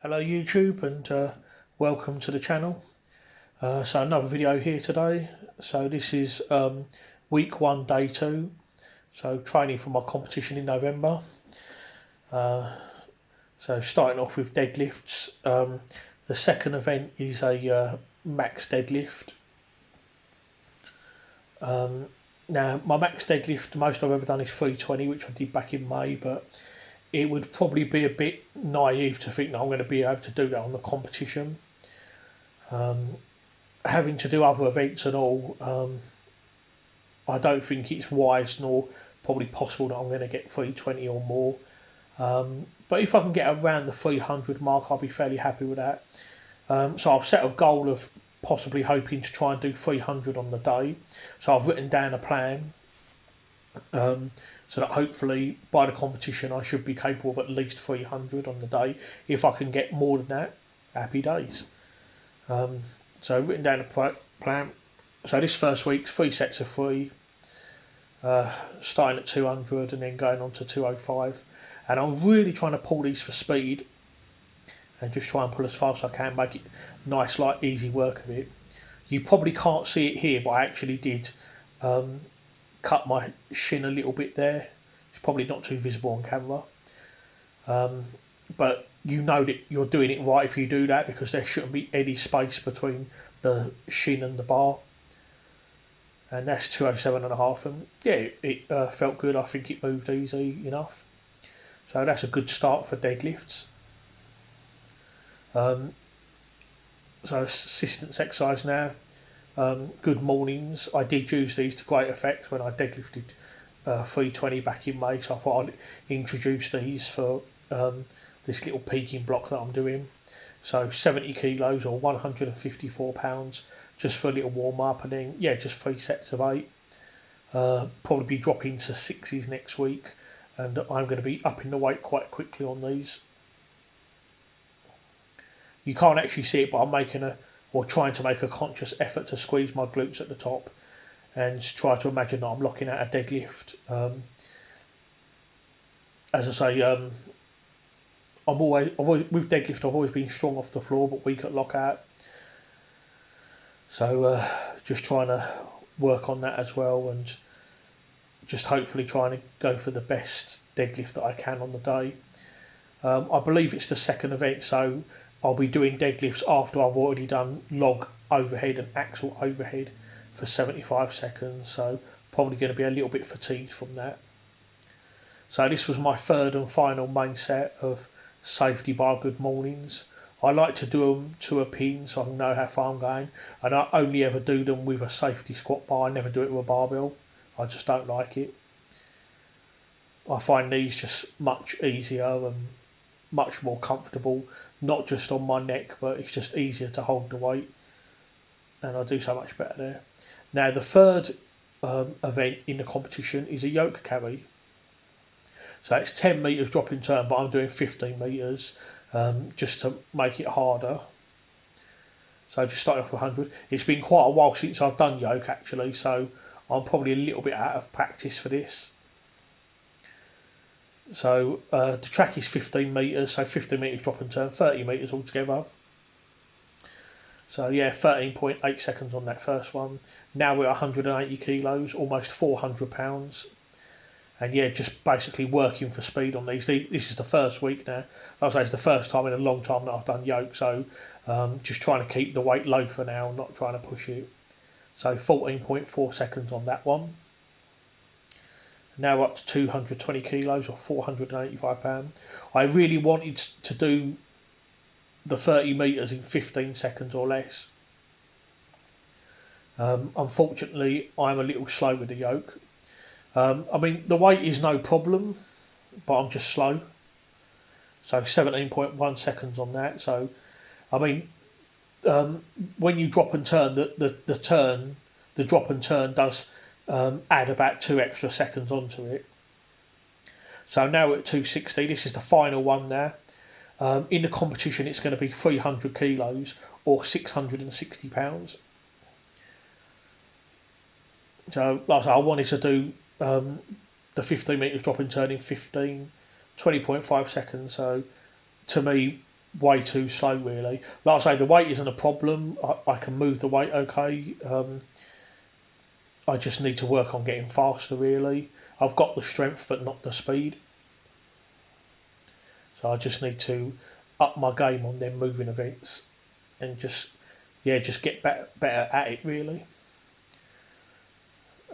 Hello YouTube, and welcome to the channel. So another video here today. So this is week 1 day 2, so training for my competition in November. So starting off with deadlifts. The second event is a max deadlift. Now my max deadlift, the most I've ever done is 320, which I did back in May, but it would probably be a bit naive to think that I'm going to be able to do that on the competition. Having to do other events and all, I don't think it's wise nor probably possible that I'm going to get 320 or more. But if I can get around the 300 mark, I'll be fairly happy with that. So I've set a goal of possibly hoping to try and do 300 on the day. So I've written down a plan. So that hopefully by the competition I should be capable of at least 300 on the day. If I can get more than that, happy days. So written down a plan. So this first week's 3 sets of 3, starting at 200 and then going on to 205. And I'm really trying to pull these for speed and just try and pull as fast as I can, make it nice, light, easy work of it. You probably can't see it here, but I actually did cut my shin a little bit there. It's probably not too visible on camera, but you know that you're doing it right if you do that, because there shouldn't be any space between the shin and the bar. And that's 207.5, and yeah, it felt good. I think it moved easy enough, so that's a good start for deadlifts. So assistance exercise now. Good mornings. I did use these to great effect when I deadlifted 320 back in May, so I thought I'd introduce these for this little peaking block that I'm doing. So 70 kilos or 154 pounds just for a little warm up, and then yeah, just 3 sets of 8. Probably be dropping to 6s next week, and I'm going to be upping the weight quite quickly on these. You can't actually see it, but I'm trying to make a conscious effort to squeeze my glutes at the top and try to imagine that I'm locking out a deadlift. As I say, I've always with deadlift I've always been strong off the floor but weak at lockout. So just trying to work on that as well, and just hopefully trying to go for the best deadlift that I can on the day. I believe it's the second event, so I'll be doing deadlifts after I've already done log overhead and axle overhead for 75 seconds, so probably going to be a little bit fatigued from that. So this was my third and final main set of safety bar good mornings. I like to do them to a pin so I can know how far I'm going, and I only ever do them with a safety squat bar. I never do it with a barbell. I just don't like it. I find these just much easier and much more comfortable, not just on my neck, but it's just easier to hold the weight, and I do so much better there. Now the third event in the competition is a yoke carry. So it's 10 metres drop in turn, but I'm doing 15 metres just to make it harder. So just starting off with 100. It's been quite a while since I've done yoke actually, so I'm probably a little bit out of practice for this. So the track is 15 metres, so 15 metres drop and turn, 30 metres altogether. So yeah, 13.8 seconds on that first one. Now we're 180 kilos, almost 400 pounds. And yeah, just basically working for speed on these. This is the first week now. Like I say, it's the first time in a long time that I've done yoke, so just trying to keep the weight low for now, not trying to push it. So 14.4 seconds on that one. Now we're up to 220 kilos or 485 pounds. I really wanted to do the 30 metres in 15 seconds or less. Unfortunately, I'm a little slow with the yoke. I mean, the weight is no problem, but I'm just slow. So 17.1 seconds on that. So, I mean, when you drop and turn, the drop and turn does add about 2 extra seconds onto it. So now we're at 260. This is the final one now. In the competition, it's going to be 300 kilos or 660 pounds. So, like I said, I wanted to do the 15 metres drop and turn in 20.5 seconds. So, to me, way too slow really. Like I say, the weight isn't a problem. I can move the weight okay. I just need to work on getting faster really. I've got the strength but not the speed. So I just need to up my game on them moving events and just get better at it really.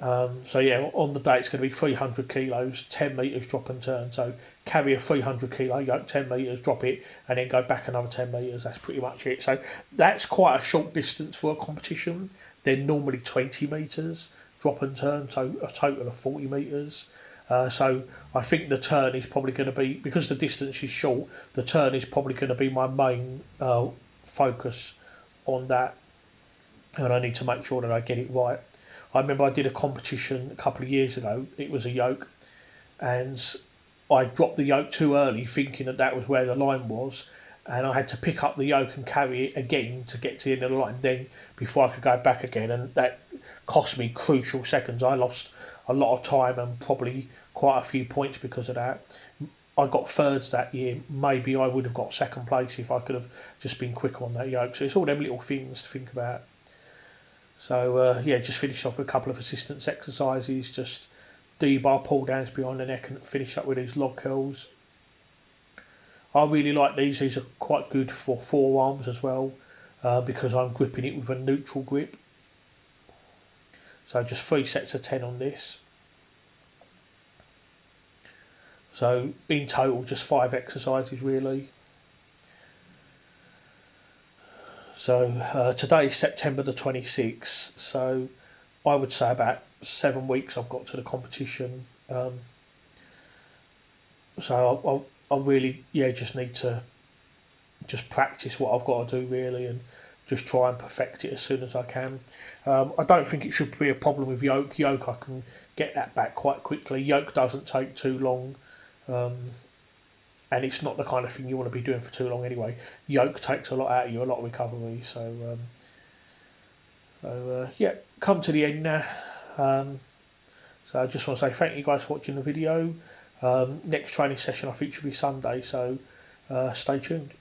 So yeah, on the day it's going to be 300 kilos, 10 metres drop and turn. So carry a 300 kilo yoke, 10 metres, drop it, and then go back another 10 metres. That's pretty much it. So that's quite a short distance for a competition. They're normally 20 metres drop and turn, so a total of 40 metres. So I think the turn is probably going to be, because the distance is short, the turn is probably going to be my main focus on that, and I need to make sure that I get it right. I remember I did a competition a couple of years ago. It was a yoke, and I dropped the yoke too early, thinking that that was where the line was, and I had to pick up the yoke and carry it again to get to the end of the line. Then before I could go back again, and that cost me crucial seconds. I lost a lot of time and probably quite a few points because of that. I got thirds that year. Maybe I would have got second place if I could have just been quicker on that yoke. So it's all them little things to think about. So yeah, just finished off with a couple of assistance exercises, just D-bar pull downs behind the neck, and finish up with these log curls. I really like these. These are quite good for forearms as well, because I'm gripping it with a neutral grip. So just 3 sets of 10 on this. So in total, just 5 exercises really. So today is September the 26th, so I would say about 7 weeks I've got to the competition. So I really, just need to just practice what I've got to do really, and just try and perfect it as soon as I can. I don't think it should be a problem with yoke. Yoke, I can get that back quite quickly. Yoke doesn't take too long. And it's not the kind of thing you want to be doing for too long anyway. Yoke takes a lot out of you, a lot of recovery. So yeah, come to the end now. So I just want to say thank you guys for watching the video. Next training session I think should be Sunday, so stay tuned.